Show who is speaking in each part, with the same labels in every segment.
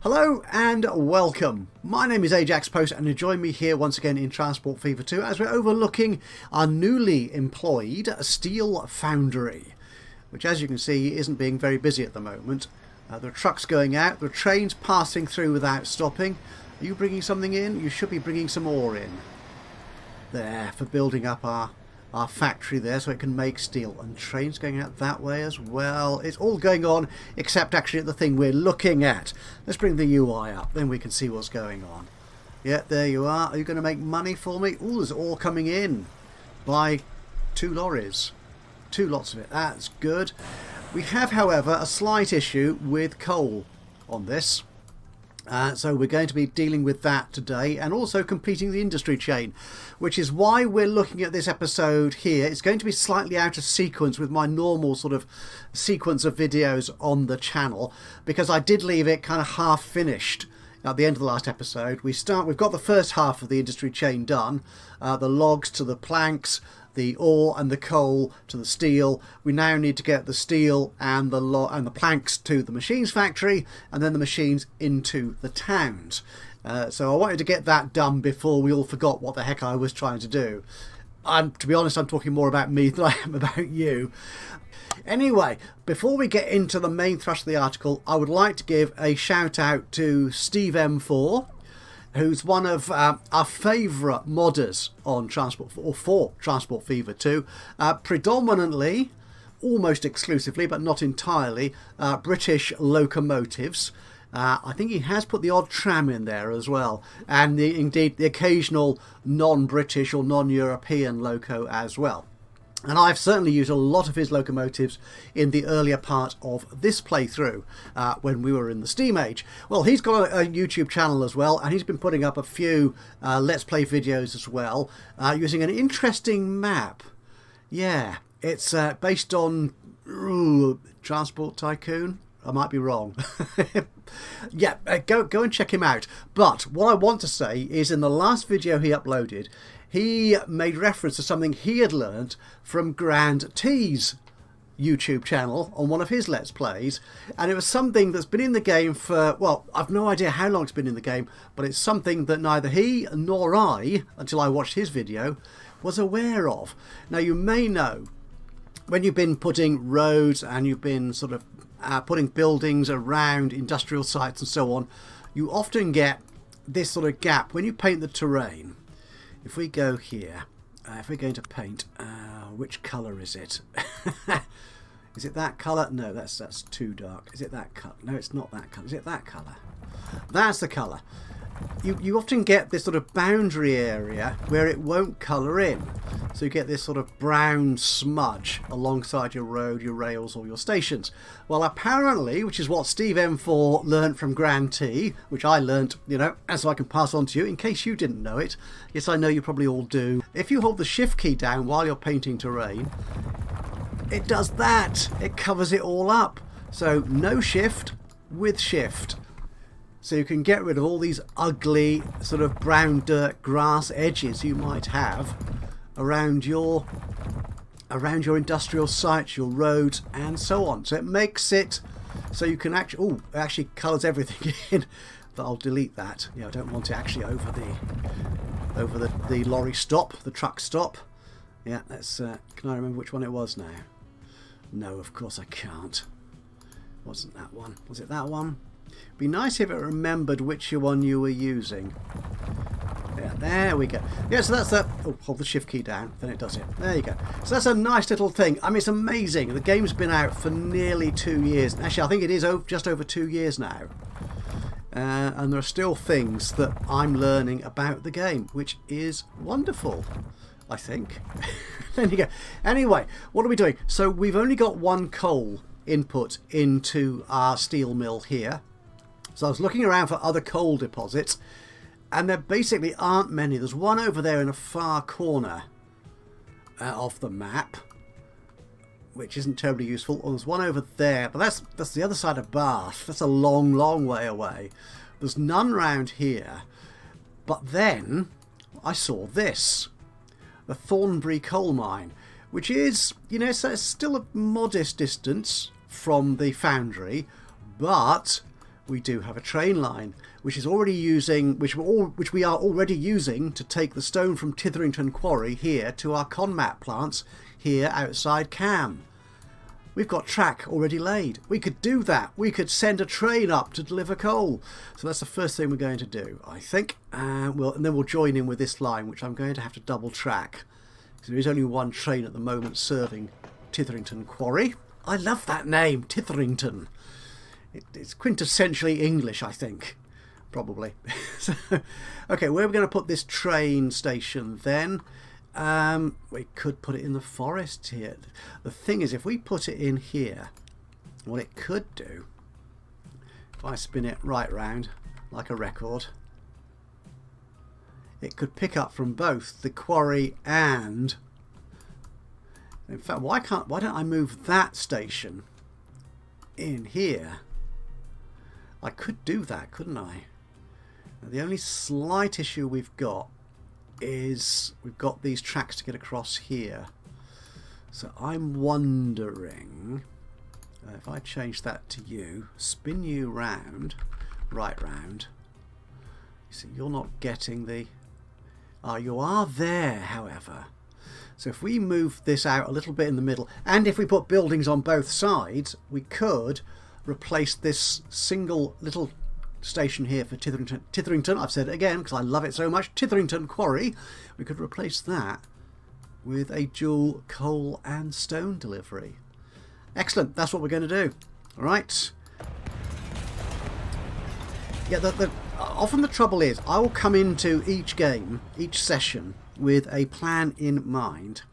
Speaker 1: Hello and welcome. My name is Ajaxpost and you join me here once again in Transport Fever 2 as we're overlooking our newly employed steel foundry, which as you can see isn't being very busy at the moment. There are trucks going out, there are trains passing through without stopping. Are you bringing something in? You should be bringing some ore in. There, for building up our factory there so it can make steel, and trains going out that way as well. It's all going on except actually the thing we're looking at. Let's bring the UI up, then we can see what's going on. Yeah, there you are. Are you going to make money for me? Oh, there's ore coming in by 2 lorries. 2 lots of it. That's good. We have, however, a slight issue with coal on this. So we're going to be dealing with that today and also completing the industry chain, which is why we're looking at this episode here. It's going to be slightly out of sequence with my normal sort of sequence of videos on the channel, because I did leave it kind of half finished at the end of the last episode. We've got the first half of the industry chain done, the logs to the planks, the ore and the coal to the steel. We now need to get the steel and the planks to the machines factory, and then the machines into the towns. So I wanted to get that done before we all forgot what the heck I was trying to do. To be honest, I'm talking more about me than I am about you. Anyway, before we get into the main thrust of the article, I would like to give a shout out to Steve M4, who's one of our favourite modders on for Transport Fever 2, predominantly, almost exclusively, but not entirely, British locomotives. I think he has put the odd tram in there as well, and indeed the occasional non-British or non-European loco as well. And I've certainly used a lot of his locomotives in the earlier part of this playthrough when we were in the Steam Age. Well, he's got a YouTube channel as well, and he's been putting up a few Let's Play videos as well, using an interesting map. Yeah, it's based on Transport Tycoon. I might be wrong. Yeah, go and check him out. But what I want to say is, in the last video he uploaded, he made reference to something he had learned from Grand T's YouTube channel on one of his Let's Plays, and it was something that's been in the game for, well, I've no idea how long it's been in the game, but it's something that neither he nor I, until I watched his video, was aware of. Now, you may know, when you've been putting roads and you've been sort of putting buildings around industrial sites and so on, you often get this sort of gap when you paint the terrain. If we go here, if we're going to paint, which colour is it? Is it that colour? No, that's too dark. Is it that colour? No, it's not that colour. Is it that colour? That's the colour. You often get this sort of boundary area where it won't colour in. So you get this sort of brown smudge alongside your road, your rails or your stations. Well, apparently, which is what Steve M4 learnt from Grand T, which I learnt, you know, and so I can pass on to you in case you didn't know it. Yes, I know you probably all do. If you hold the shift key down while you're painting terrain, it does that. It covers it all up. So no shift with shift. So you can get rid of all these ugly sort of brown dirt grass edges you might have around your industrial sites, your roads and so on. So it makes it so you can actually, it actually colours everything in. But I'll delete that. Yeah, I don't want it actually over the lorry stop, the truck stop. Yeah, that's can I remember which one it was now? No, of course I can't. Wasn't that one? Was it that one? Be nice if it remembered which one you were using. Yeah, there we go. Yeah, so that's that. Oh, hold the shift key down, then it does it. There you go. So that's a nice little thing. I mean, it's amazing. The game's been out for nearly 2 years. Actually, I think it is just over 2 years now. And there are still things that I'm learning about the game, which is wonderful, I think. There you go. Anyway, what are we doing? So we've only got one coal input into our steel mill here. So I was looking around for other coal deposits, and there basically aren't many. There's one over there in a far corner of the map, which isn't terribly useful. Oh, there's one over there, but that's the other side of Bath. That's a long, long way away. There's none round here. But then I saw this, the Thornbury coal mine, which is, you know, so it's still a modest distance from the foundry, but we do have a train line, which is already using, which we are already using to take the stone from Titherington Quarry here to our Conmat plants here outside Cam. We've got track already laid. We could do that. We could send a train up to deliver coal. So that's the first thing we're going to do, I think. And then we'll join in with this line, which I'm going to have to double track. Because there is only one train at the moment serving Titherington Quarry. I love that name, Titherington. It's quintessentially English, I think. Probably. So, okay, where are we going to put this train station then? We could put it in the forest here. The thing is, if we put it in here, what it could do, if I spin it right round like a record, it could pick up from both the quarry and, in fact, why don't I move that station in here? I could do that, couldn't I? Now, the only slight issue we've got is we've got these tracks to get across here. So I'm wondering if I change that to you, spin you round, right round. You see, you're not getting the... Oh, you are there, however. So if we move this out a little bit in the middle, and if we put buildings on both sides, we could replace this single little station here for Titherington, I've said it again because I love it so much, Titherington Quarry. We could replace that with a dual coal and stone delivery. Excellent, that's what we're going to do. All right. Yeah, often the trouble is I will come into each game, each session, with a plan in mind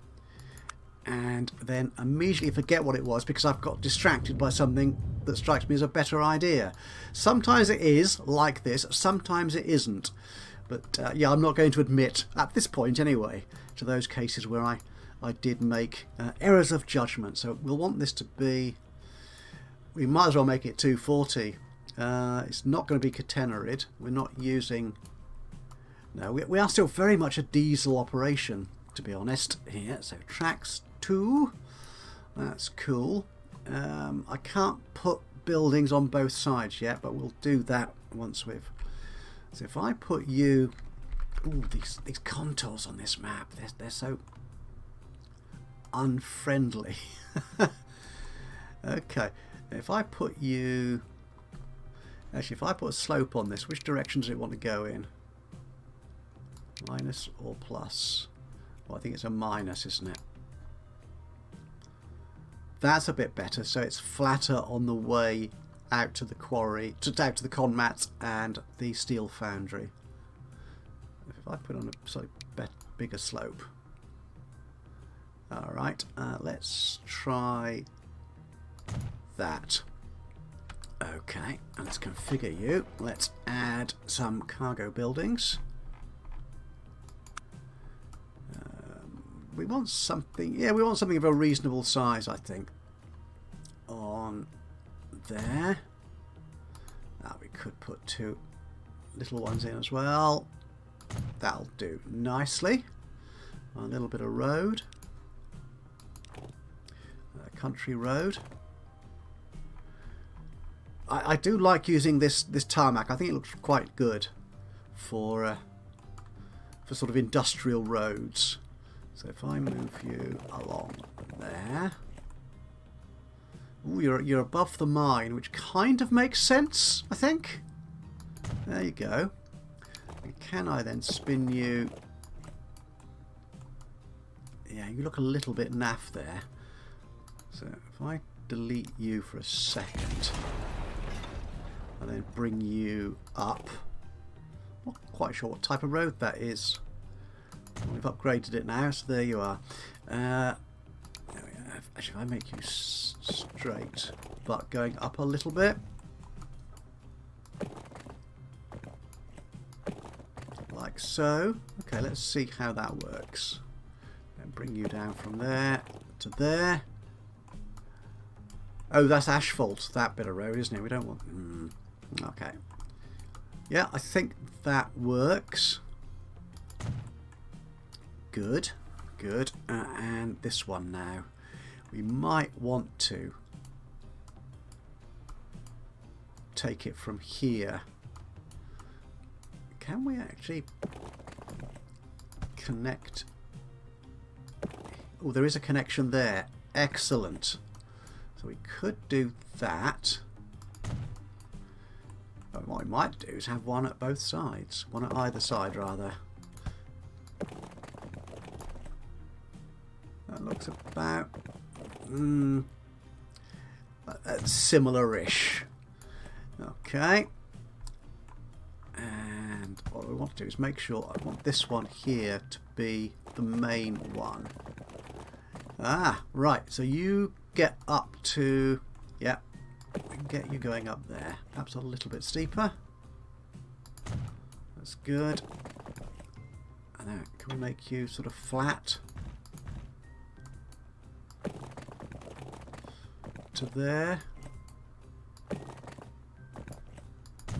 Speaker 1: and then immediately forget what it was because I've got distracted by something that strikes me as a better idea. Sometimes it is like this, sometimes it isn't. But yeah, I'm not going to admit, at this point anyway, to those cases where I did make errors of judgment. So we'll want this to be... We might as well make it 240. It's not going to be catenaried. We're not using... No, we are still very much a diesel operation, to be honest, here. So tracks 2. That's cool. I can't put buildings on both sides yet, but we'll do that once we've... So if I put you... Ooh, these contours on this map, they're so unfriendly. Okay, if I put you... Actually, if I put a slope on this, which direction does it want to go in? Minus or plus? Well, I think it's a minus, isn't it? That's a bit better, so it's flatter on the way out to the quarry, out to the conmat and the steel foundry. If I put on a slightly bigger slope. Alright, let's try that. Okay, and let's configure you. Let's add some cargo buildings. We want something, yeah, we want something of a reasonable size, I think. On there. Now we could put 2 little ones in as well. That'll do nicely. A little bit of road. Country road. I do like using this tarmac. I think it looks quite good for sort of industrial roads. So if I move you along there, ooh, you're above the mine, which kind of makes sense, I think. There you go. And can I then spin you? Yeah, you look a little bit naff there. So if I delete you for a second, and then bring you up. Not quite sure what type of road that is. We've upgraded it now, so there you are. There we go. Actually, if I make you straight, but going up a little bit. Like so. Okay, let's see how that works. Then bring you down from there to there. Oh, that's asphalt, that bit of road, isn't it? We don't want... Okay. Yeah, I think that works. Good, good. And this one now. We might want to take it from here. Can we actually connect? Oh, there is a connection there. Excellent. So we could do that. But what we might do is have one at both sides. One at either side, rather. That looks about similar-ish. Okay. And what we want to do is make sure I want this one here to be the main one. Ah, right. So you get up to... Yeah. We can get you going up there. Perhaps a little bit steeper. That's good. And now, can we make you sort of flat? To there.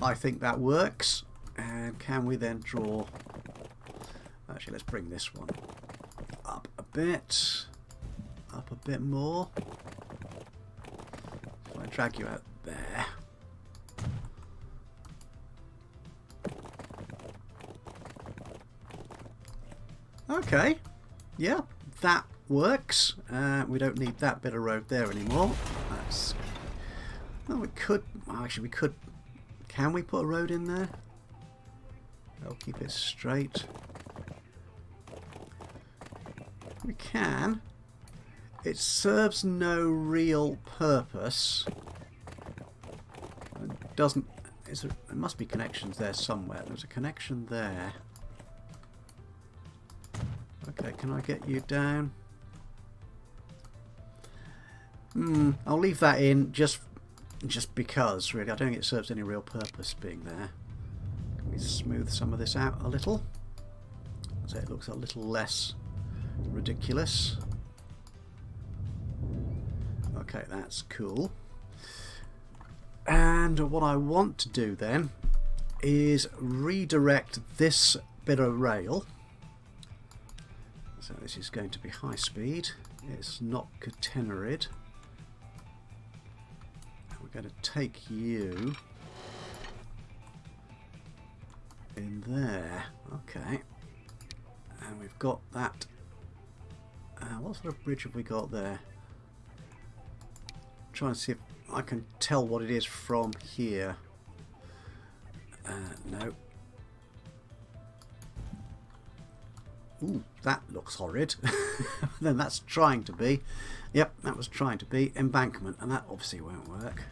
Speaker 1: I think that works. And can we then draw... Actually, let's bring this one up a bit. Up a bit more. So I drag you out there. Okay. Yeah, that works. We don't need that bit of road there anymore. That's... Well, we could... Actually, we could... Can we put a road in there? That'll keep it straight. We can. It serves no real purpose. It doesn't... There must be connections there somewhere. There's a connection there. Okay, can I get you down? I'll leave that in just because, really. I don't think it serves any real purpose being there. Can we smooth some of this out a little? So it looks a little less ridiculous. Okay, that's cool. And what I want to do then is redirect this bit of rail. So this is going to be high speed. It's not catenarid. We're going to take you in there. Okay. And we've got that. What sort of bridge have we got there? Try and see if I can tell what it is from here. No. Ooh, that looks horrid. Then that's trying to be. Yep, that was trying to be embankment, and that obviously won't work.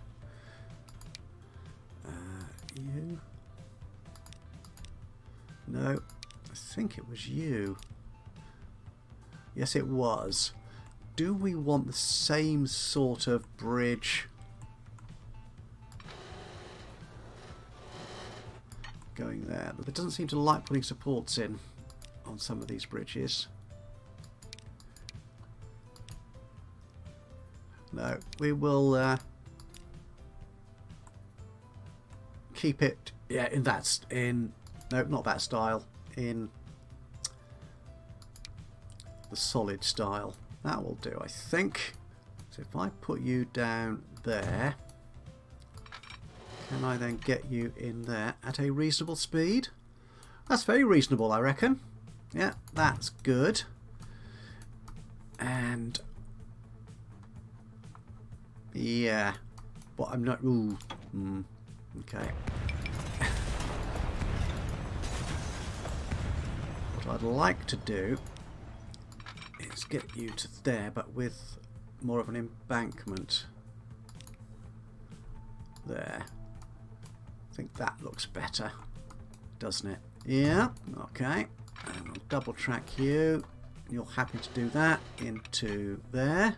Speaker 1: You? No, I think it was you. Yes, it was. Do we want the same sort of bridge going there? But it doesn't seem to like putting supports in on some of these bridges. No, we will keep it, yeah, no, not that style, in the solid style. That will do, I think. So if I put you down there, can I then get you in there at a reasonable speed? That's very reasonable, I reckon. Yeah, that's good. And yeah, but I'm not... Ooh. Okay. What I'd like to do is get you to there, but with more of an embankment. There. I think that looks better, doesn't it? Yeah, okay. And we'll double track you. You're happy to do that into there.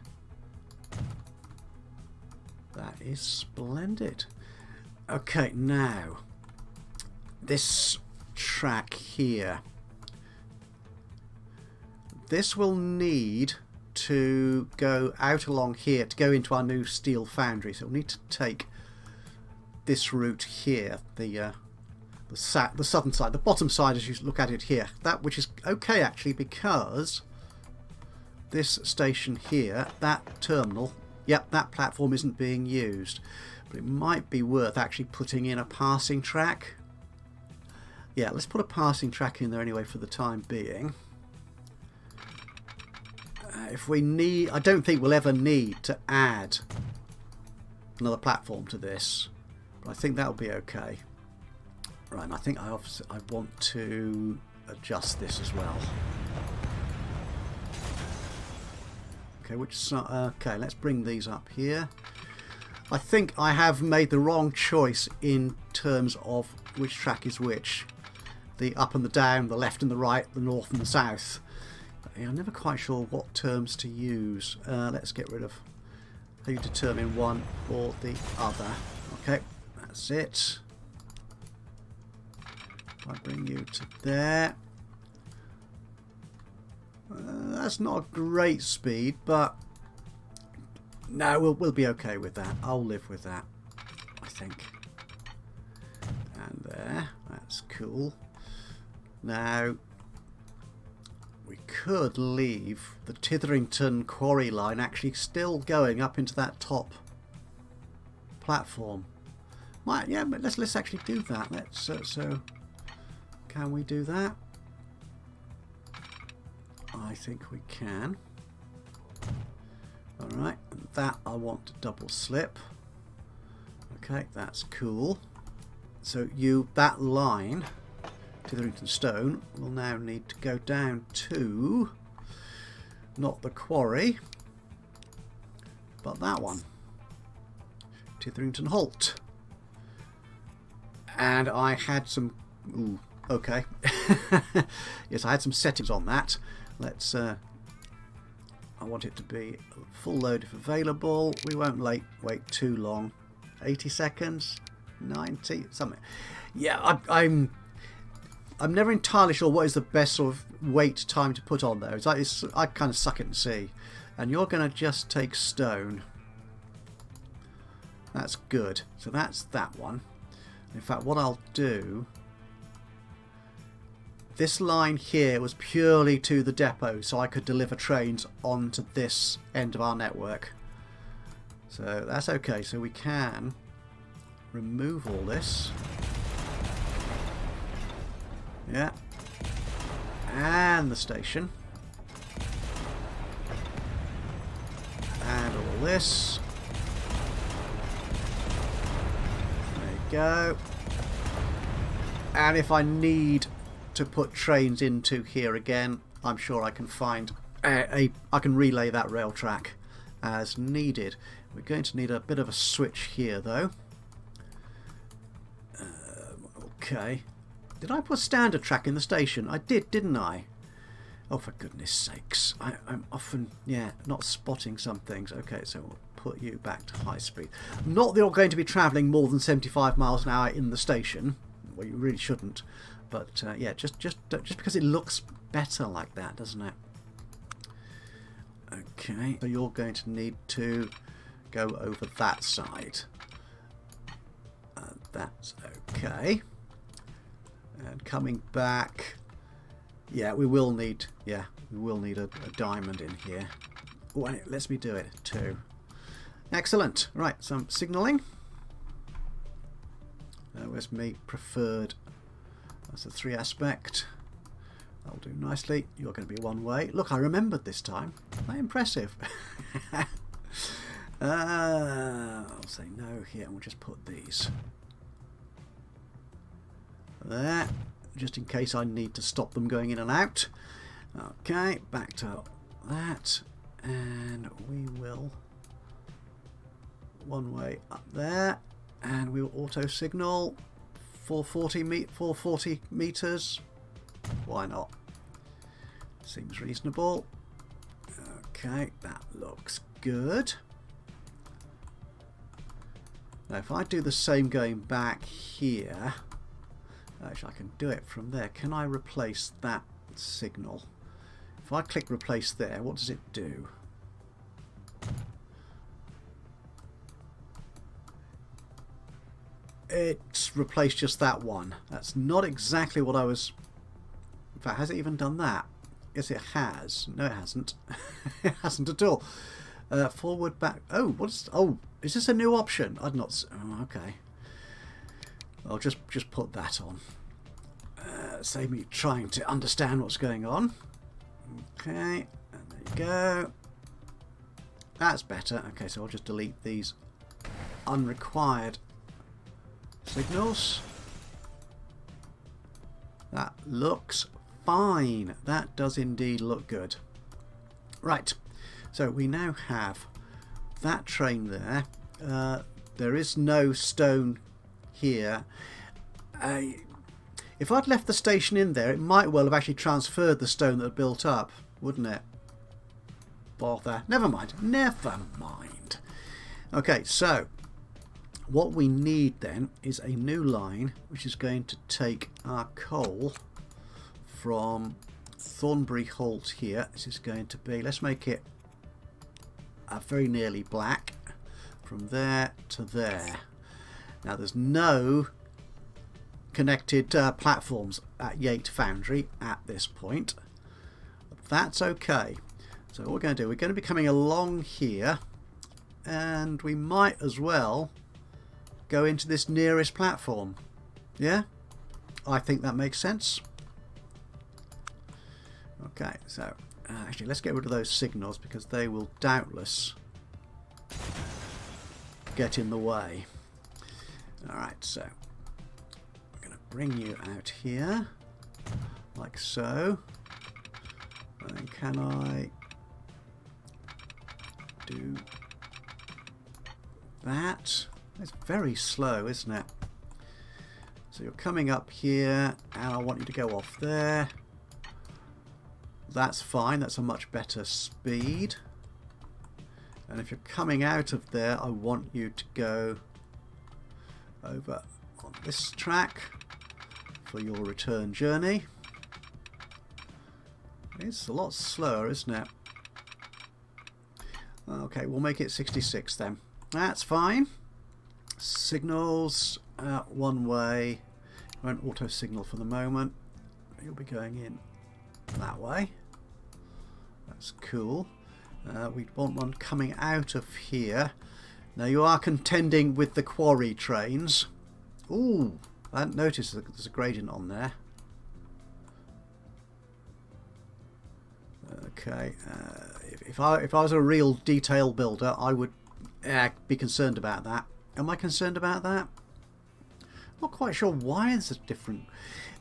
Speaker 1: That is splendid. Okay, now this track here. This will need to go out along here to go into our new steel foundry. So we'll need to take this route here, the southern side, the bottom side as you look at it here. That which is okay actually, because this station here, that terminal, yep, that platform isn't being used. But it might be worth actually putting in a passing track. Yeah, let's put a passing track in there anyway for the time being. If we need, I don't think we'll ever need to add another platform to this, but I think that'll be okay. Right, and I think I want to adjust this as well. Okay, okay, let's bring these up here. I think I have made the wrong choice in terms of which track is which. The up and the down, the left and the right, the north and the south. I'm never quite sure what terms to use. Let's get rid of how you determine one or the other. Okay, that's it. I bring you to there. That's not a great speed, but no, we'll be okay with that. I'll live with that, I think. And there, that's cool. Now, we could leave the Titherington quarry line actually still going up into that top platform. Yeah, but let's actually do that. Let's so can we do that? I think we can. All right, and that I want to double slip. Okay, that's cool. So that line, Titherington Stone, will now need to go down to not the quarry, but that one, Titherington Halt. And I had some. Ooh, okay. Yes, I had some settings on that. Let's. I want it to be full load if available. We won't wait too long. 80 seconds, 90 something. Yeah, I'm never entirely sure what is the best sort of wait time to put on there. I kind of suck it and see. And you're going to just take stone. That's good. So that's that one. In fact, what I'll do, this line here was purely to the depot, so I could deliver trains onto this end of our network. So that's okay. So we can remove all this. Yeah. And the station. And all this. There you go. And if I need to put trains into here again, I'm sure I can find I can relay that rail track as needed. We're going to need a bit of a switch here though. Okay. Did I put standard track in the station? I did, didn't I? Oh, for goodness sakes. I'm often, yeah, not spotting some things. Okay, so we'll put you back to high speed. Not that you're going to be travelling more than 75 miles an hour in the station. Well, you really shouldn't. But, yeah, just because it looks better like that, doesn't it? Okay, so you're going to need to go over that side. That's okay. And coming back, yeah, we will need a diamond in here. Oh, and it lets me do it too. Excellent. Right, some signalling. Where's me preferred? That's the 3 aspect. That'll do nicely. You're going to be one way. Look, I remembered this time. Very impressive. I'll say no here, and we'll just put these there, just in case I need to stop them going in and out. Okay, back to that, and we will one way up there, and we will auto signal 440 meters. Why not? Seems reasonable. Okay, that looks good. Now if I do the same going back here, actually I can do it from there. Can I replace that signal? If I click replace there, what does it do? It's replaced just that one. That's not exactly what I was... In fact, has it even done that? Yes, it has. No, it hasn't. It hasn't at all. Forward, back... Oh, what's... Oh, Is this a new option? I'd not... Oh, okay. I'll just put that on. Save me trying to understand what's going on. Okay, and there you go. That's better. Okay, so I'll just delete these unrequired signals. That looks fine. That does indeed look good. Right, so we now have that train there. There is no stone here. If I'd left the station in there, it might well have actually transferred the stone that had built up, wouldn't it? Bother. Never mind. Never mind. Okay, so what we need then is a new line which is going to take our coal from Thornbury Halt here. This is going to be, let's make it very nearly black, from there to there. Now there's no connected platforms at Yate Foundry at this point. But that's okay. So what we're going to do, we're going to be coming along here, and we might as well go into this nearest platform. Yeah? I think that makes sense. Okay, so actually let's get rid of those signals because they will doubtless get in the way. Alright, so I'm going to bring you out here like so, and then can I do that? It's very slow, isn't it? So you're coming up here and I want you to go off there. That's fine, that's a much better speed. And if you're coming out of there, I want you to go over on this track for your return journey. It's a lot slower, isn't it? Okay, we'll make it 66 then. That's fine. Signals, one way. Won't auto signal for the moment. You'll be going in that way. That's cool. We want one coming out of here. Now you are contending with the quarry trains. Ooh, I hadn't noticed that there's a gradient on there. Okay, if I was a real detail builder, I would be concerned about that. Am I concerned about that? Not quite sure why it's different.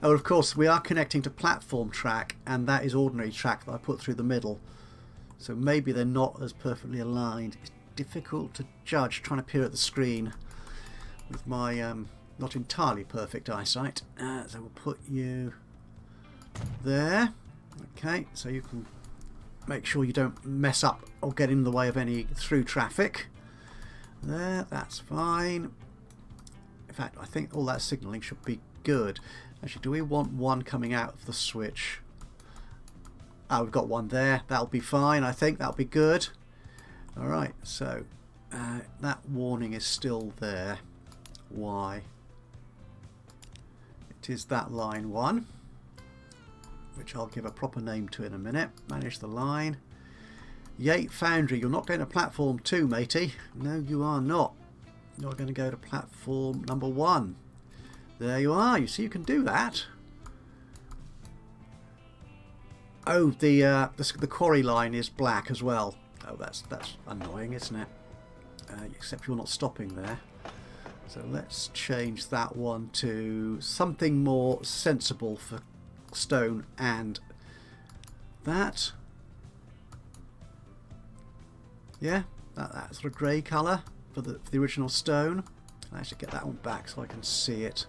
Speaker 1: Oh, of course, we are connecting to platform track, and that is ordinary track that I put through the middle. So maybe they're not as perfectly aligned. It's difficult to judge trying to peer at the screen with my not entirely perfect eyesight. So we'll put you there. Okay, so you can make sure you don't mess up or get in the way of any through traffic. There, that's fine. In fact, I think all that signalling should be good. Actually, do we want one coming out of the switch? Oh, we've got one there. That'll be fine. I think that'll be good. Alright, so that warning is still there. Why? It is that line 1, which I'll give a proper name to in a minute. Manage the line. Yate Foundry, you're not going to platform 2, matey. No, you are not. You're going to go to platform number 1. There you are. You see, you can do that. Oh, the quarry line is black as well. Oh, that's annoying, isn't it? Except you're not stopping there. So let's change that one to something more sensible for stone and that. Yeah, that sort of grey colour for the original stone. I'll actually get that one back so I can see it.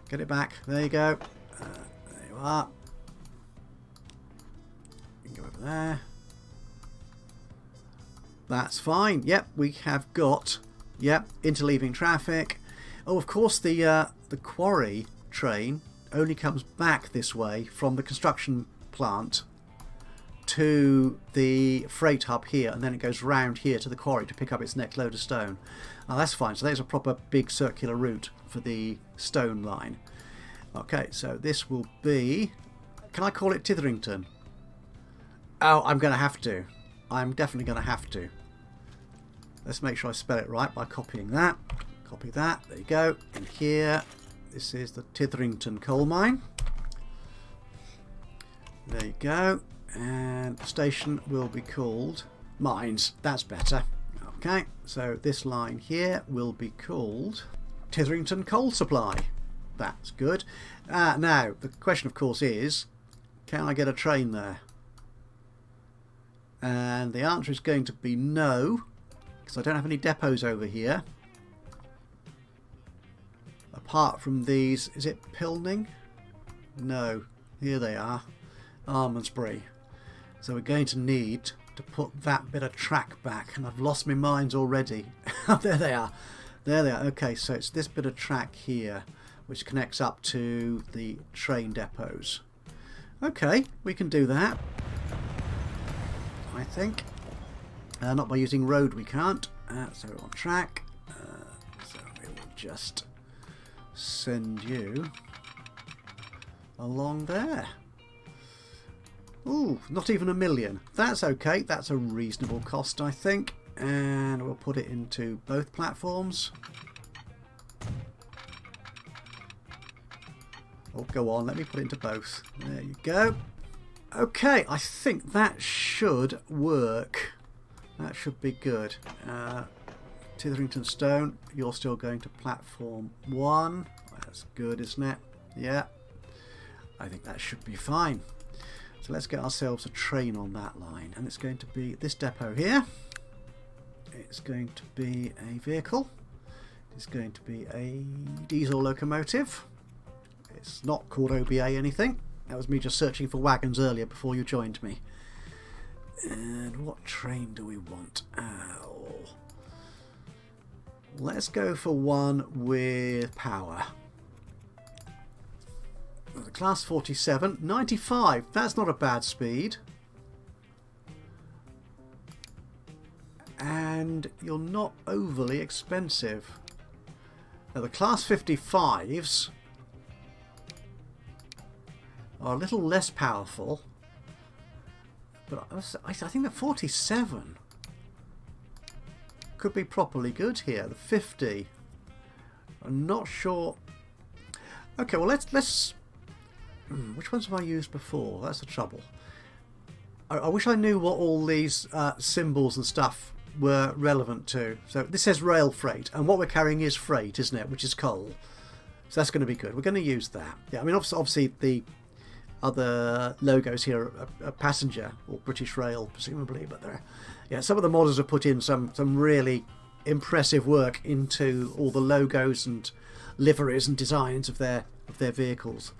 Speaker 1: Get it back. There you go. There you are. You can go over there. That's fine. Yep, we have got interleaving traffic. Oh, of course the quarry train only comes back this way from the construction plant to the freight hub here, and then it goes round here to the quarry to pick up its next load of stone. Oh, that's fine. So there's a proper big circular route for the stone line. Okay, so this will be... Can I call it Titherington? Oh, I'm going to have to. I'm definitely going to have to. Let's make sure I spell it right by copying that. Copy that. There you go. And here, this is the Titherington coal mine. There you go. And the station will be called Mines. That's better. Okay, so this line here will be called Titherington Coal Supply. That's good. Now, the question, of course, is, can I get a train there? And the answer is going to be no, because I don't have any depots over here. Apart from these, is it Pilning? No, here they are, Almondsbury. So we're going to need to put that bit of track back, and I've lost my minds already. There they are. There they are. Okay, so it's this bit of track here which connects up to the train depots. Okay, we can do that, I think. Not by using road, we can't. So we're on track. So we will just send you along there. Ooh, not even $1 million. That's okay. That's a reasonable cost, I think. And we'll put it into both platforms. Oh, go on. Let me put it into both. There you go. Okay, I think that should work. That should be good. Titherington Stone, you're still going to platform 1. That's good, isn't it? Yeah. I think that should be fine. So let's get ourselves a train on that line. And it's going to be this depot here. It's going to be a vehicle. It's going to be a diesel locomotive. It's not called OBA anything. That was me just searching for wagons earlier before you joined me. And what train do we want? Oh. Let's go for one with power. Class 47, 95. That's not a bad speed. And you're not overly expensive. Now the Class 55s are a little less powerful. But I think the 47 could be properly good here. The 50, I'm not sure. Okay, well let's. Which ones have I used before? That's the trouble. I wish I knew what all these symbols and stuff were relevant to. So this says rail freight, and what we're carrying is freight, isn't it? Which is coal. So that's going to be good. We're going to use that. Yeah, I mean obviously the other logos here are passenger or British Rail presumably, but yeah, some of the modders have put in some really impressive work into all the logos and liveries and designs of their vehicles,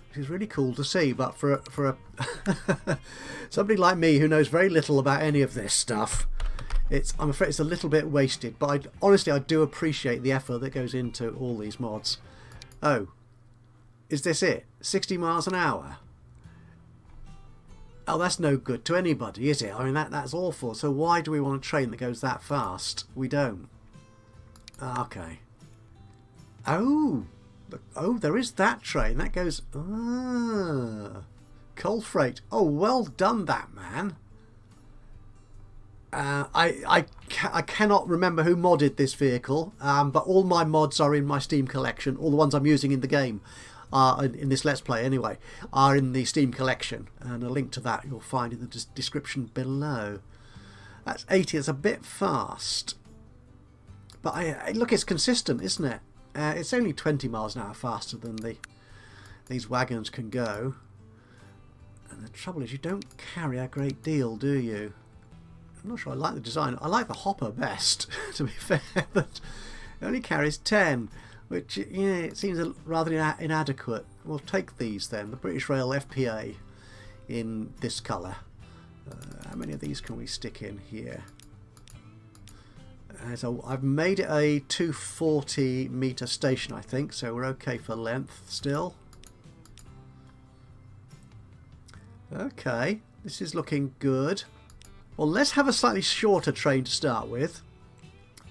Speaker 1: which is really cool to see. But for a somebody like me who knows very little about any of this stuff, I'm afraid it's a little bit wasted. But honestly I do appreciate the effort that goes into all these mods. Oh, is this it? 60 miles an hour? Oh, that's no good to anybody, is it? I mean, that's awful. So why do we want a train that goes that fast? We don't. Okay. Oh, there is that train. That goes... coal freight. Oh, well done, that man. I cannot remember who modded this vehicle, but all my mods are in my Steam collection. All the ones I'm using in the game, in this Let's Play anyway, are in the Steam collection, and a link to that you'll find in the description below. That's 80. It's a bit fast, but look, it's consistent, isn't it? It's only 20 miles an hour faster than these wagons can go. And the trouble is, you don't carry a great deal, do you? I'm not sure I like the design. I like the hopper best, to be fair, but it only carries 10, which, yeah, it seems rather inadequate. We'll take these then, the British Rail FPA in this colour. How many of these can we stick in here? So I've made it a 240 metre station, I think, so we're okay for length still. Okay, this is looking good. Well, let's have a slightly shorter train to start with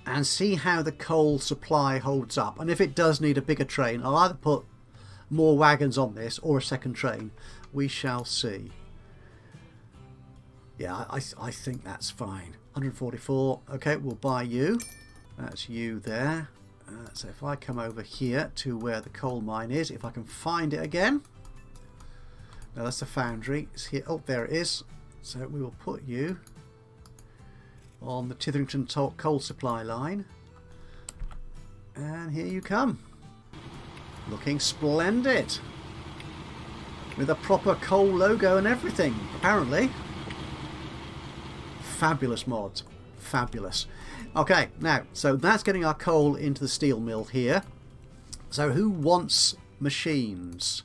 Speaker 1: and see how the coal supply holds up. And if it does need a bigger train, I'll either put more wagons on this or a second train. We shall see. Yeah, I think that's fine. 144. Okay, we'll buy you. That's you there. So if I come over here to where the coal mine is, if I can find it again. No, that's the foundry. It's here. Oh, there it is. So we will put you on the Titherington coal supply line. And here you come. Looking splendid. With a proper coal logo and everything, apparently. Fabulous mods. Fabulous. Okay, now, so that's getting our coal into the steel mill here. So who wants machines?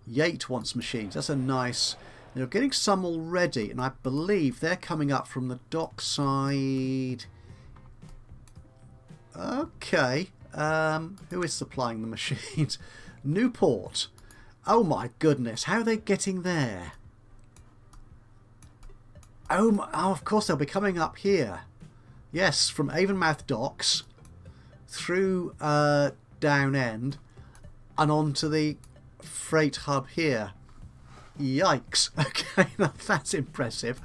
Speaker 1: Yate wants machines. That's a nice... They're getting some already, and I believe they're coming up from the dockside. Okay. Who is supplying the machines? Newport. Oh my goodness, how are they getting there? Oh, of course they'll be coming up here. Yes, from Avonmouth Docks through Down End and onto the freight hub here. Yikes! Okay, that's impressive.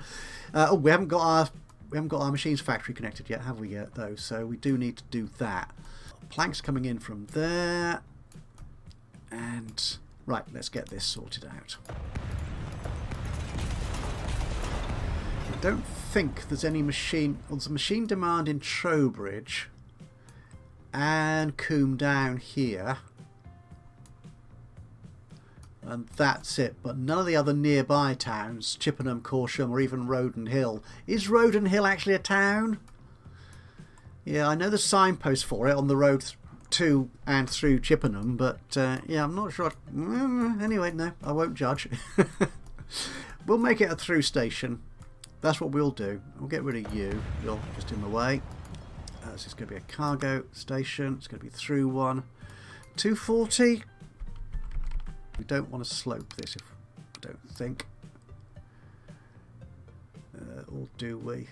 Speaker 1: Oh, we haven't got our machines factory connected yet, have we yet? Though, so we do need to do that. Planks coming in from there, and right, let's get this sorted out. I don't think there's any machine. Well, there's a machine demand in Trowbridge and Coombe Down here, and that's it. But none of the other nearby towns, Chippenham, Corsham, or even Roden Hill. Is Roden Hill actually a town? Yeah, I know the signpost for it on the road to and through Chippenham, but yeah, I'm not sure. Anyway, no, I won't judge. We'll make it a through station. That's what we'll do. We'll get rid of you. You're just in the way. This is going to be a cargo station. It's going to be through one. 240. We don't want to slope this, I don't think. Or do we?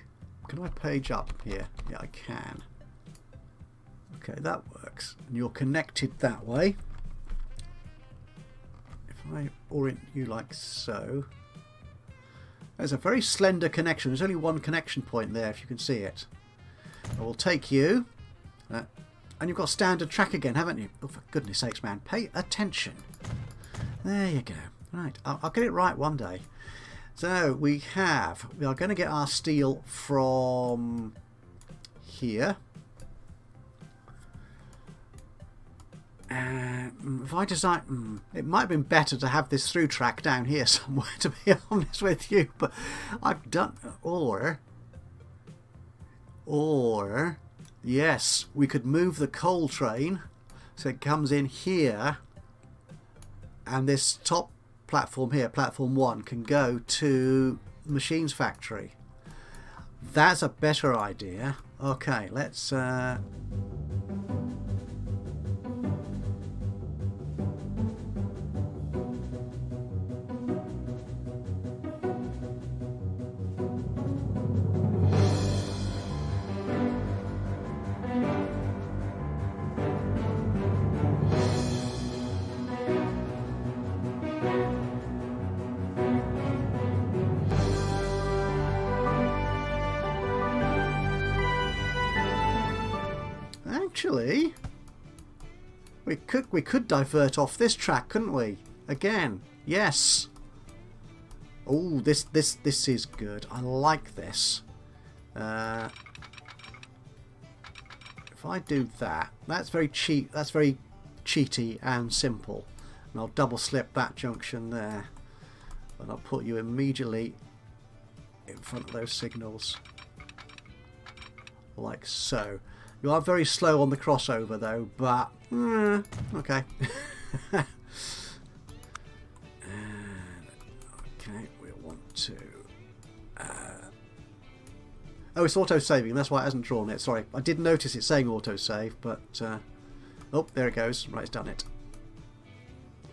Speaker 1: Can I page up here? Yeah, I can. Okay, that works. And you're connected that way. If I orient you like so. There's a very slender connection. There's only one connection point there, if you can see it. I will take you. And you've got standard track again, haven't you? Oh, for goodness sakes, man. Pay attention. There you go. Right, I'll get it right one day. So we are going to get our steel from here. If I design, it might have been better to have this through track down here somewhere, to be honest with you. But I've done, or yes, we could move the coal train so it comes in here, and this top platform here, platform 1, can go to machines factory. That's a better idea. Okay, let's actually, we could divert off this track, couldn't we? Again, yes. Oh, this is good. I like this. If I do that, that's very cheap. That's very cheaty and simple. And I'll double slip that junction there, and I'll put you immediately in front of those signals, like so. You are very slow on the crossover though, but okay. And, okay, we want to. Oh, it's auto-saving. That's why it hasn't drawn it. Sorry, I did notice it saying auto-save, but oh, there it goes. Right, it's done it.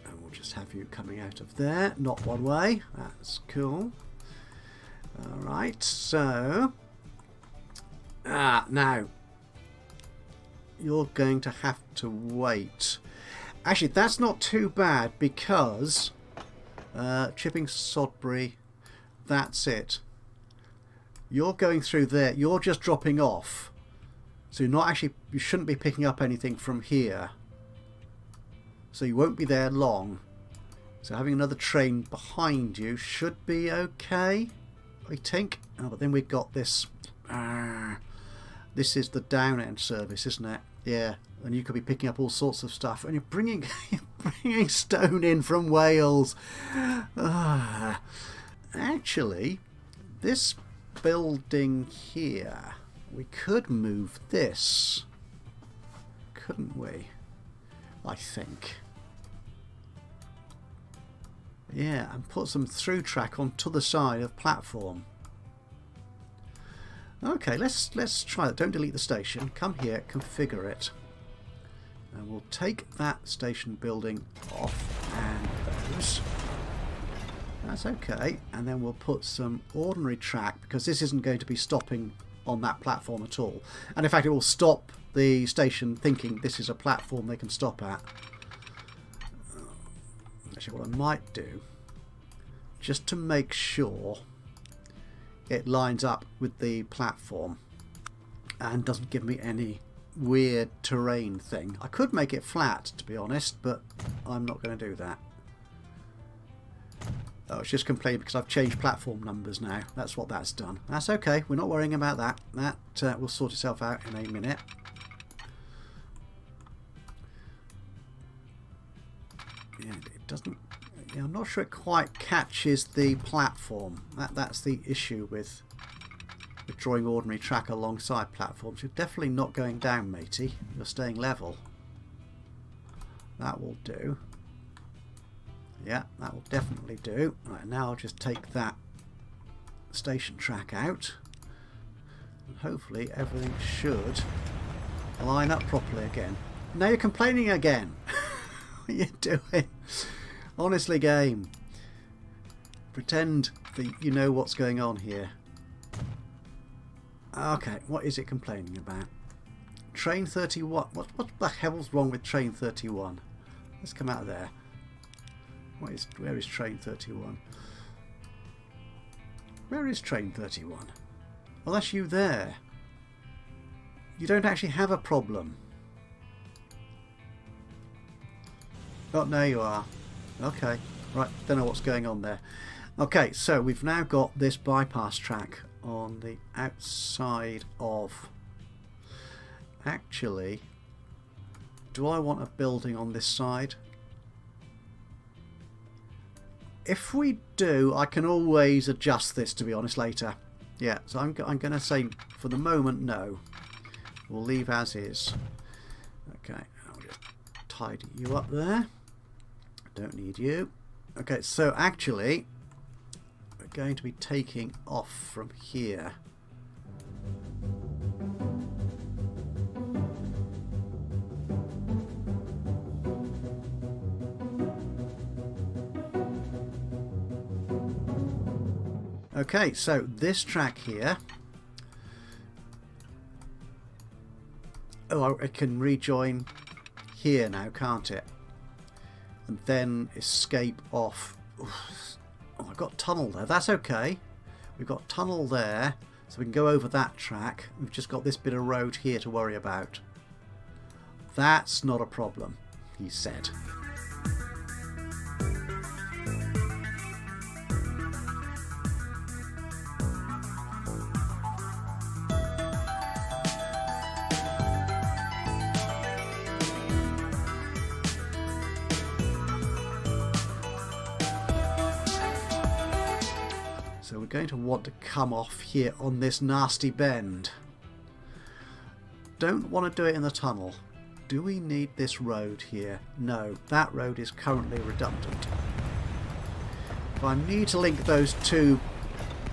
Speaker 1: And we'll just have you coming out of there, not one way. That's cool. All right, so now. You're going to have to wait. Actually, that's not too bad because Chipping Sodbury, that's it. You're going through there. You're just dropping off. So you're not actually, you shouldn't be picking up anything from here. So you won't be there long. So having another train behind you should be okay, I think. Oh, but then we've got this. This is the down end service, isn't it? Yeah, and you could be picking up all sorts of stuff, and you're bringing bringing stone in from Wales. Actually, this building here, we could move this, couldn't we? I think. Yeah, and put some through track on to the side of platform. Okay, let's try that. Don't delete the station. Come here, configure it. And we'll take that station building off and those. That's okay. And then we'll put some ordinary track, because this isn't going to be stopping on that platform at all. And in fact, it will stop the station thinking this is a platform they can stop at. Actually, what I might do, just to make sure it lines up with the platform and doesn't give me any weird terrain thing. I could make it flat, to be honest, but I'm not going to do that. Oh, it's just complaining because I've changed platform numbers now. That's what that's done. That's okay. We're not worrying about that. That will sort itself out in a minute. Yeah, it doesn't. Yeah, I'm not sure it quite catches the platform. That's the issue with drawing ordinary track alongside platforms. You're definitely not going down, matey. You're staying level. That will do. Yeah, that will definitely do. Right, now I'll just take that station track out, and hopefully everything should line up properly again. Now you're complaining again. What are you doing? Honestly, game. Pretend that you know what's going on here. Okay, what is it complaining about? Train 31. What the hell's wrong with train 31? Let's come out of there. Where is train 31? Where is train 31? Oh, that's you there. You don't actually have a problem. Oh, there you are. Okay, right, don't know what's going on there. Okay, so we've now got this bypass track on the outside of... Actually, do I want a building on this side? If we do, I can always adjust this, to be honest, later. Yeah, so I'm going to say, for the moment, no. We'll leave as is. Okay, I'll just tidy you up there. Don't need you. Okay, so actually, we're going to be taking off from here. Okay, so this track here. Oh, it can rejoin here now, can't it? And then escape off. Oh, I've got tunnel there. That's okay. We've got tunnel there, so we can go over that track. We've just got this bit of road here to worry about. That's not a problem, he said. So we're going to want to come off here on this nasty bend. Don't want to do it in the tunnel. Do we need this road here? No, that road is currently redundant. If I need to link those two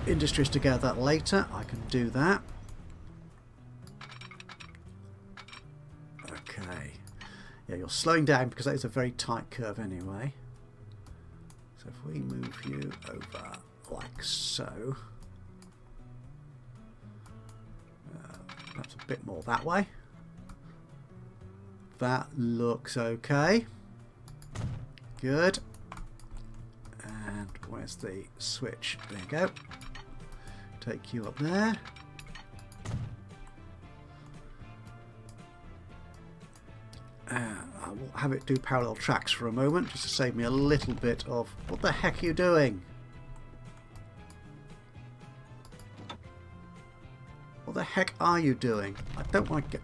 Speaker 1: industries together later, I can do that. Okay. Yeah, you're slowing down because that is a very tight curve anyway. So if we move you over like so. Perhaps a bit more that way. That looks okay. Good. And where's the switch? There you go. take you up there. I will have it do parallel tracks for a moment, just to save me a little bit of... What the heck are you doing? What the heck are you doing? I don't want to get...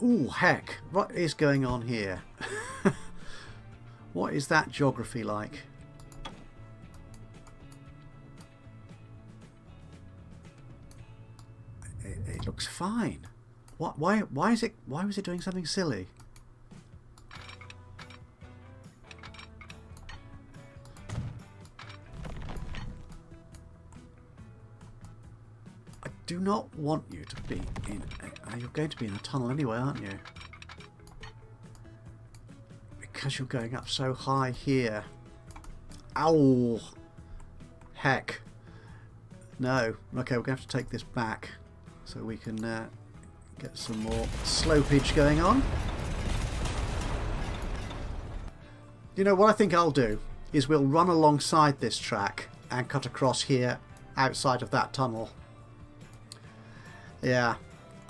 Speaker 1: Ooh, heck. What is going on here? What is that geography like? It looks fine. What? Why is it? Why was it doing something silly? I do not want you to be in. You're going to be in a tunnel anyway, aren't you? Because you're going up so high here. Ow! Heck. No. Okay, we're going to have to take this back so we can get some more slopage going on. You know, what I think I'll do is we'll run alongside this track and cut across here outside of that tunnel. Yeah.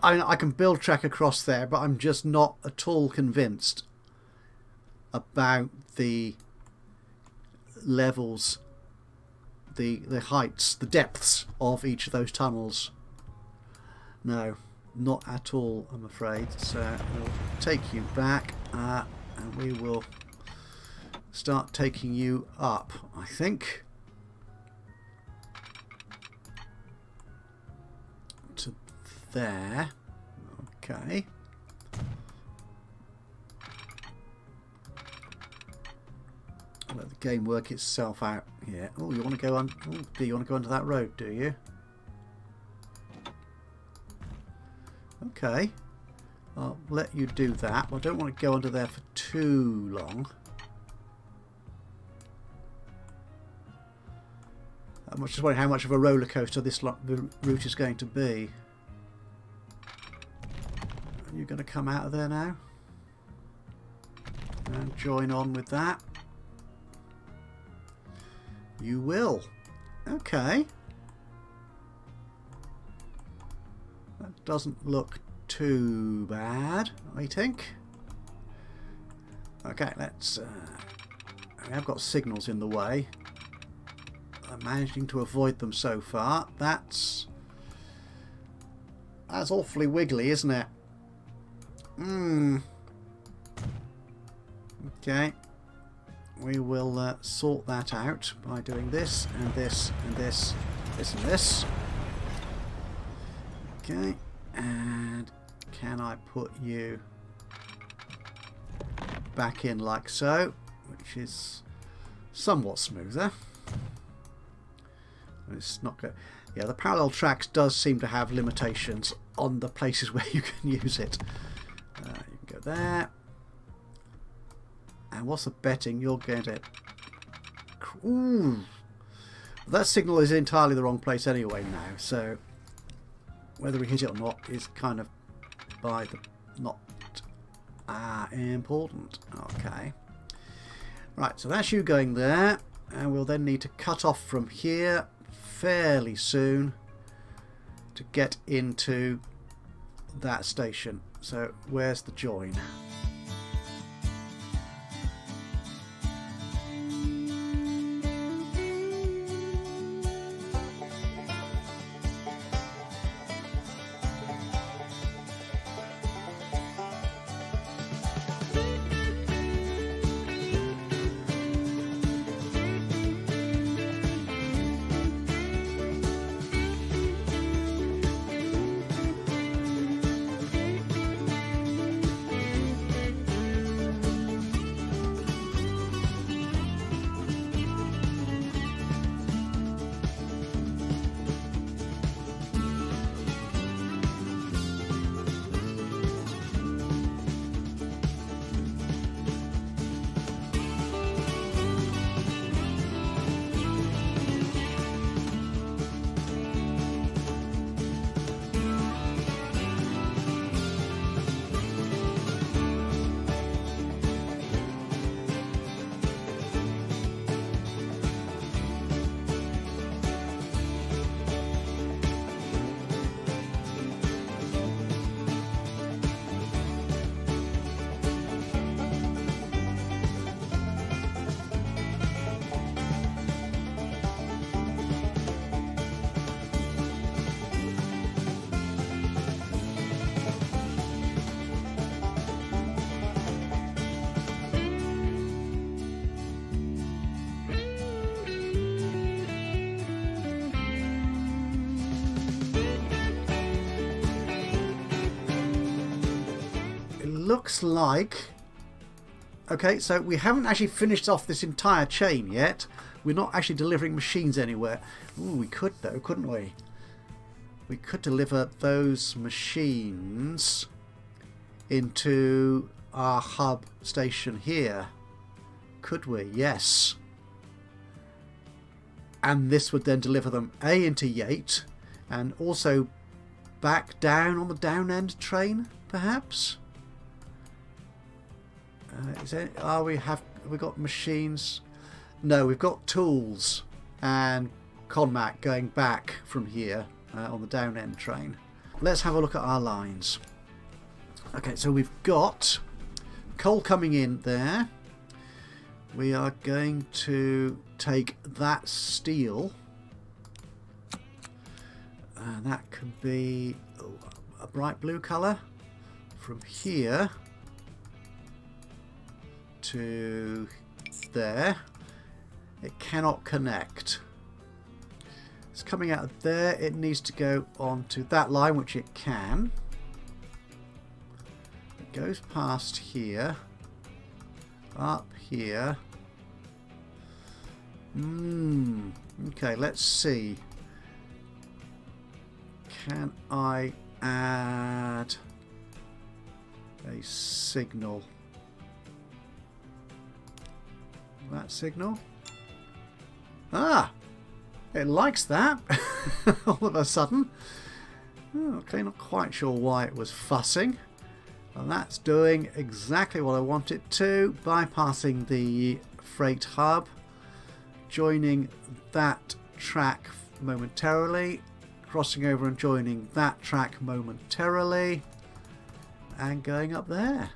Speaker 1: I can build track across there, but I'm just not at all convinced about the levels, the heights, the depths of each of those tunnels. No, not at all, I'm afraid. So we'll take you back and we will start taking you up, I think. To there. Okay. Let the game work itself out here. Oh, you want to go on? Oh, do you want to go onto that road? Do you? Okay. I'll let you do that. I don't want to go under there for too long. I'm just wondering how much of a roller coaster this route is going to be. Are you going to come out of there now? And join on with that. You will. Okay. That doesn't look too bad, I think. Okay, let's... I've got signals in the way. I'm managing to avoid them so far. That's awfully wiggly, isn't it? Okay. We will sort that out by doing this and this and this, this and this. Okay, and can I put you back in like so, which is somewhat smoother. It's not good. Yeah, the parallel tracks does seem to have limitations on the places where you can use it. You can go there. And what's the betting? You're going to... Ooh. That signal is entirely the wrong place anyway now, so whether we hit it or not is kind of by the... not important. Okay. Right, so that's you going there, and we'll then need to cut off from here fairly soon to get into that station. So where's the join? looks like... Okay, so we haven't actually finished off this entire chain yet. We're not actually delivering machines anywhere. Ooh, we could though, couldn't we? We could deliver those machines into our hub station here. Could we? Yes. And this would then deliver them A into Yate and also back down on the down end train, perhaps? Have we got machines? No, we've got tools and Conmac going back from here on the down end train. Let's have a look at our lines. Okay, so we've got coal coming in there. We are going to take that steel. That can be a bright blue colour from here to there. It cannot connect. It's coming out of there. It needs to go onto that line, which it can. It goes past here, up here. Okay, let's see. Can I add a signal? That signal? Ah! It likes that all of a sudden. Okay, not quite sure why it was fussing. And that's doing exactly what I want it to, bypassing the freight hub, joining that track momentarily, crossing over and joining that track momentarily, and going up there.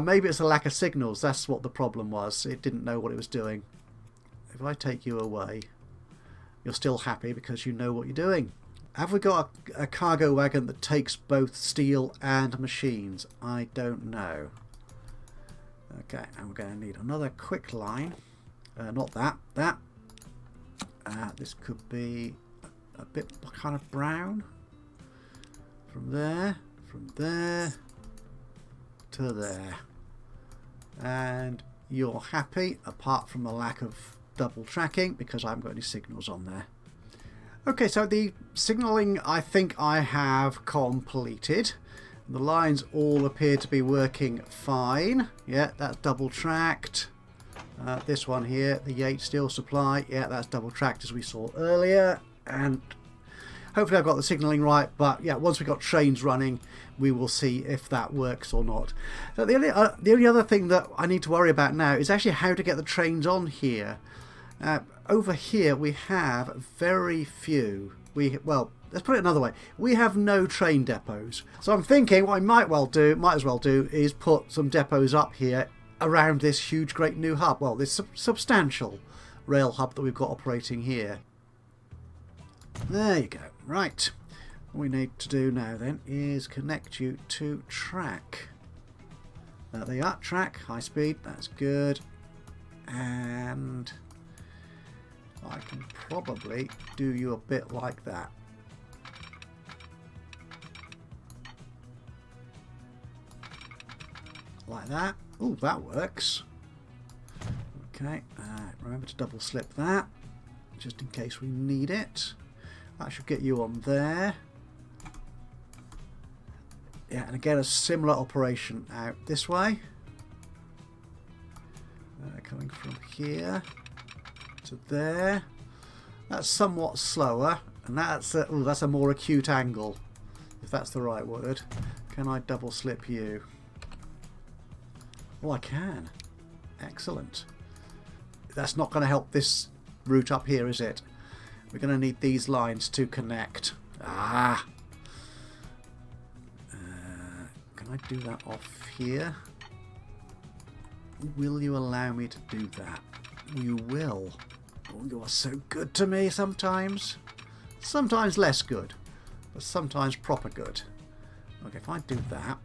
Speaker 1: Maybe it's a lack of signals. That's what the problem was. It didn't know what it was doing. If I take you away, you're still happy because you know what you're doing. Have we got a cargo wagon that takes both steel and machines? I don't know. Okay, and we're going to need another quick line. Not that. That. This could be a bit kind of brown. From there to there. And you're happy, apart from the lack of double tracking, because I haven't got any signals on there. Okay, so the signalling I think I have completed. The lines all appear to be working fine. Yeah, that's double tracked. This one here, the Yates steel supply, yeah, that's double tracked as we saw earlier. And hopefully I've got the signalling right, but yeah, once we've got trains running, we will see if that works or not. So the only other thing that I need to worry about now is actually how to get the trains on here. Over here we have very few. Well, let's put it another way. We have no train depots. So I'm thinking what I might as well do is put some depots up here around this huge great new hub. Well, this substantial rail hub that we've got operating here. There you go. Right. What we need to do now then is connect you to track. There they are. Track, high speed. That's good. And I can probably do you a bit like that. Like that. Oh, that works. Okay, remember to double slip that, just in case we need it. That should get you on there. Yeah, and again a similar operation out this way. Coming from here to there. That's somewhat slower, and that's a more acute angle, if that's the right word. Can I double slip you? Oh, I can. Excellent. That's not going to help this route up here, is it? We're going to need these lines to connect. Ah! Can I do that off here? Will you allow me to do that? You will. Oh, you are so good to me sometimes. Sometimes less good, but sometimes proper good. Okay, if I do that,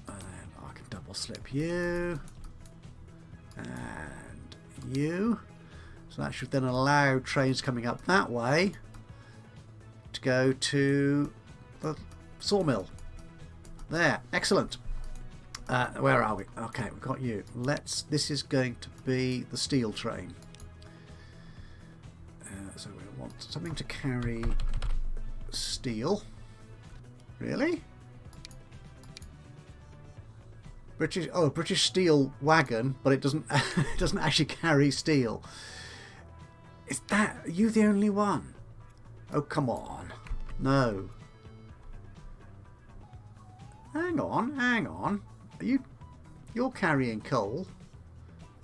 Speaker 1: then I can double slip you and you. So that should then allow trains coming up that way to go to the sawmill. There, excellent. Where are we? Okay, we've got you. This is going to be the steel train. So we want something to carry steel. Really? British steel wagon, but it doesn't it doesn't actually carry steel. Are you the only one? Oh, come on. No. Hang on. You're carrying coal,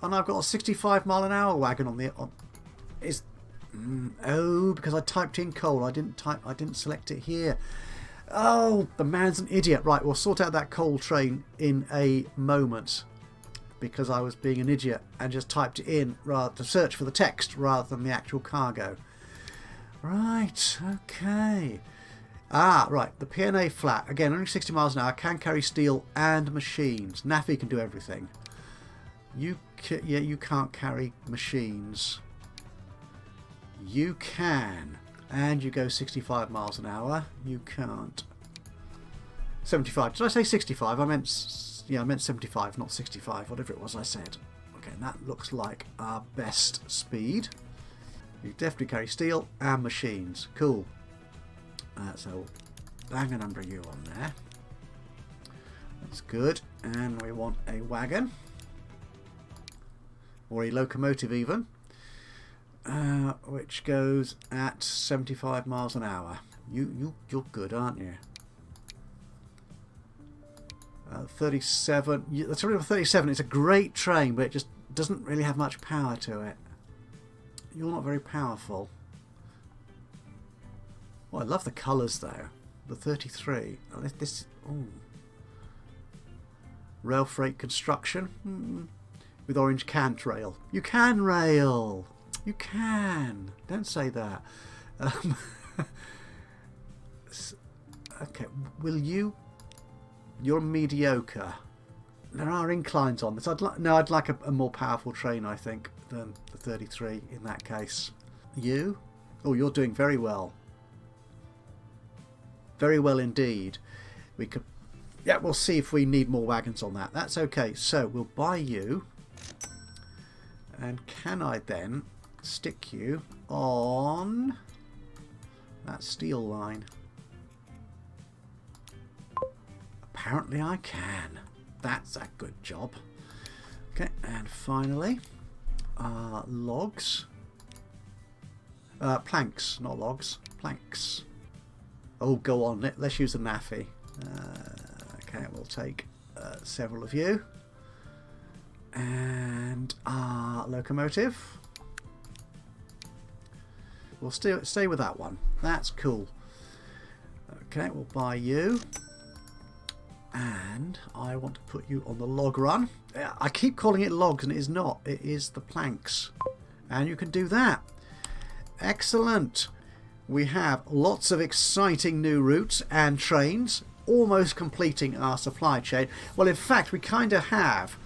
Speaker 1: and I've got a 65-mile-an-hour wagon on the. Oh, because I typed in coal. I didn't select it here. Oh, the man's an idiot. Right, we'll sort out that coal train in a moment, because I was being an idiot and just typed it in rather to search for the text rather than the actual cargo. Right. Okay. Right, the P&A flat, again, only 60 miles an hour, can carry steel and machines. NAFI can do everything. You can't carry machines. You can. And you go 65 miles an hour. You can't. 75. Did I say 65? I meant 75, not 65, whatever it was I said. Okay, and that looks like our best speed. You definitely carry steel and machines. Cool. So bang a number U on there. That's good. And we want a wagon. Or a locomotive even. Which goes at 75 miles an hour. You're good, aren't you? 37. That's already 37. It's a great train, but it just doesn't really have much power to it. You're not very powerful. Oh, I love the colours though. The 33. Oh, rail freight construction. With orange can't rail. You can rail. You can. Don't say that. Okay. Will you? You're mediocre. There are inclines on this. I'd like a more powerful train, I think, than the 33 in that case. You? Oh, you're doing very well. Very well indeed. We could. Yeah, we'll see if we need more wagons on that. That's okay. So we'll buy you. And can I then stick you on that steel line? Apparently I can. That's a good job. Okay, and finally, logs. Planks, not logs. Planks. Oh, go on. Let's use the NAFI. Okay, we'll take several of you. And our locomotive. We'll stay with that one. That's cool. Okay, we'll buy you. And I want to put you on the log run. I keep calling it logs and it is not. It is the planks. And you can do that. Excellent. We have lots of exciting new routes and trains, almost completing our supply chain. Well, in fact, we kind of have,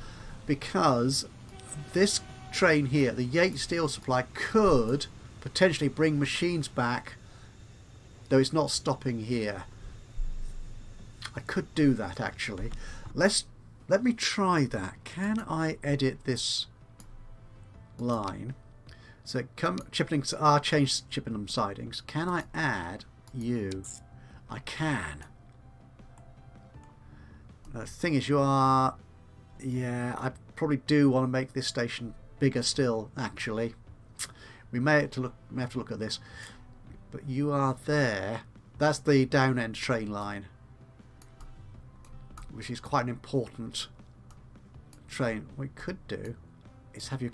Speaker 1: because this train here, the Yates Steel Supply, could potentially bring machines back, though it's not stopping here. I could do that actually. Let me try that. Can I edit this line? So come Chippenham, change Chippenham sidings. Can I add you? I can. The thing is, you are. Yeah, I probably do want to make this station bigger still. Actually, we may have to look at this. But you are there. That's the down end train line, which is quite an important train. What we could do is have you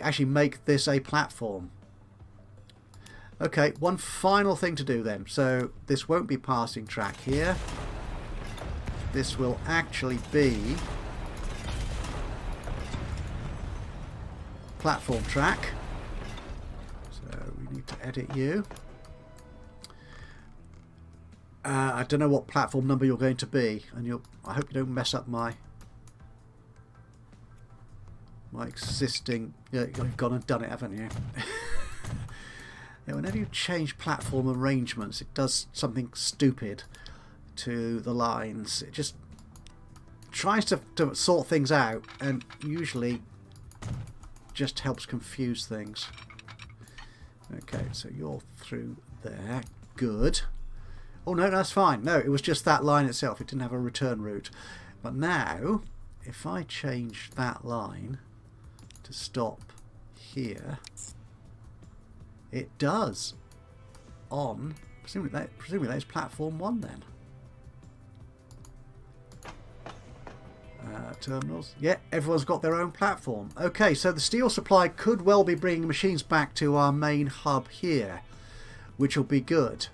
Speaker 1: actually make this a platform. Okay, one final thing to do then. So this won't be passing track here. This will actually be platform track. So we need to edit you. I don't know what platform number you're going to be, and I hope you don't mess up my existing. Yeah, you've gone and done it, haven't you? Yeah, whenever you change platform arrangements, it does something stupid to the lines. It just tries to sort things out and usually just helps confuse things. Okay, so you're through there. Good. Oh no, that's fine. No, it was just that line itself. It didn't have a return route. But now, if I change that line to stop here, it does. On, presumably that is platform 1 then. Terminals. Yeah, everyone's got their own platform. Okay, so the steel supply could well be bringing machines back to our main hub here, which will be good.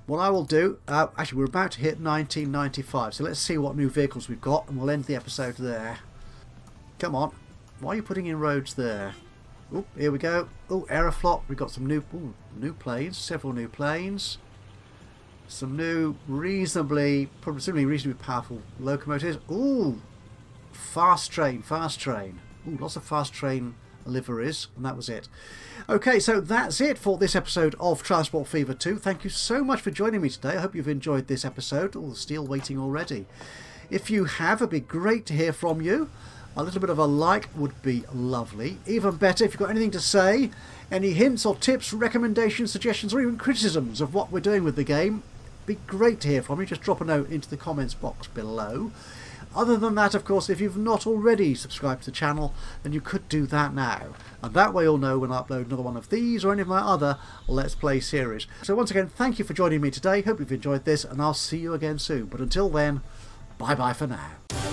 Speaker 1: What I will do, actually we're about to hit 1995, so let's see what new vehicles we've got, and we'll end the episode there. Come on, why are you putting in roads there? Oh, here we go. Oh, Aeroflot, we've got some new planes, several new planes. Some new, presumably reasonably powerful locomotives. Ooh, fast train. Ooh, lots of fast train liveries, and that was it. Okay, so that's it for this episode of Transport Fever 2. Thank you so much for joining me today. I hope you've enjoyed this episode. All the steel waiting already. If you have, it'd be great to hear from you. A little bit of a like would be lovely. Even better if you've got anything to say, any hints or tips, recommendations, suggestions, or even criticisms of what we're doing with the game. Be great to hear from you. Just drop a note into the comments box below. Other than that, of course, if you've not already subscribed to the channel, then you could do that now. And that way you'll know when I upload another one of these or any of my other Let's Play series. So once again, thank you for joining me today. Hope you've enjoyed this, and I'll see you again soon. But until then, bye-bye for now.